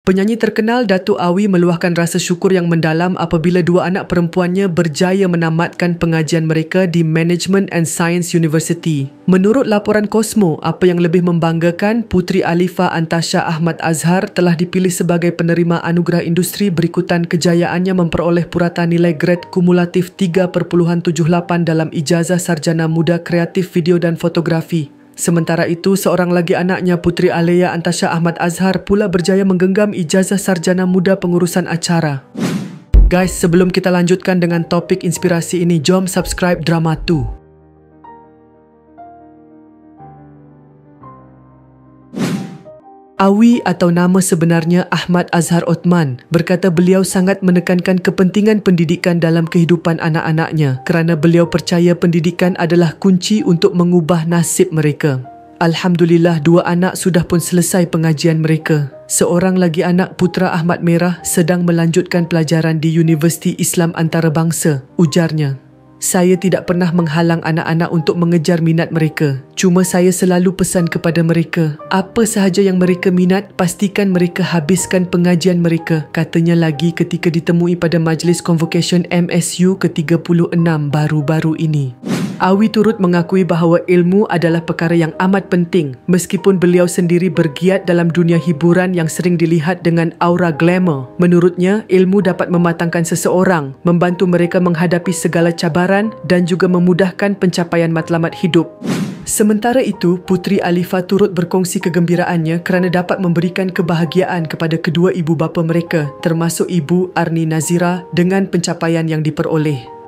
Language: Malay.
Penyanyi terkenal Datuk Awi meluahkan rasa syukur yang mendalam apabila dua anak perempuannya berjaya menamatkan pengajian mereka di Management and Science University. Menurut laporan Cosmo, apa yang lebih membanggakan, Puteri Alifa Antasha Ahmad Azhar telah dipilih sebagai penerima anugerah industri berikutan kejayaannya memperoleh purata nilai grade kumulatif 3.78 dalam ijazah sarjana muda kreatif video dan fotografi. Sementara itu, seorang lagi anaknya, Puteri Alea Antasha Ahmad Azhar pula berjaya menggenggam ijazah sarjana muda pengurusan acara. Guys, sebelum kita lanjutkan dengan topik inspirasi ini, jom subscribe Drama 2. Awi atau nama sebenarnya Ahmad Azhar Othman berkata beliau sangat menekankan kepentingan pendidikan dalam kehidupan anak-anaknya kerana beliau percaya pendidikan adalah kunci untuk mengubah nasib mereka. Alhamdulillah, dua anak sudah pun selesai pengajian mereka. Seorang lagi anak, Putra Ahmad Merah, sedang melanjutkan pelajaran di Universiti Islam Antarabangsa, ujarnya. Saya tidak pernah menghalang anak-anak untuk mengejar minat mereka. Cuma saya selalu pesan kepada mereka, apa sahaja yang mereka minat, pastikan mereka habiskan pengajian mereka, katanya lagi ketika ditemui pada Majlis Convocation MSU ke-36 baru-baru ini. Awi turut mengakui bahawa ilmu adalah perkara yang amat penting meskipun beliau sendiri bergiat dalam dunia hiburan yang sering dilihat dengan aura glamour. Menurutnya, ilmu dapat mematangkan seseorang, membantu mereka menghadapi segala cabaran dan juga memudahkan pencapaian matlamat hidup. Sementara itu, Puteri Alifa turut berkongsi kegembiraannya kerana dapat memberikan kebahagiaan kepada kedua ibu bapa mereka, termasuk Ibu Arni Nazira dengan pencapaian yang diperoleh.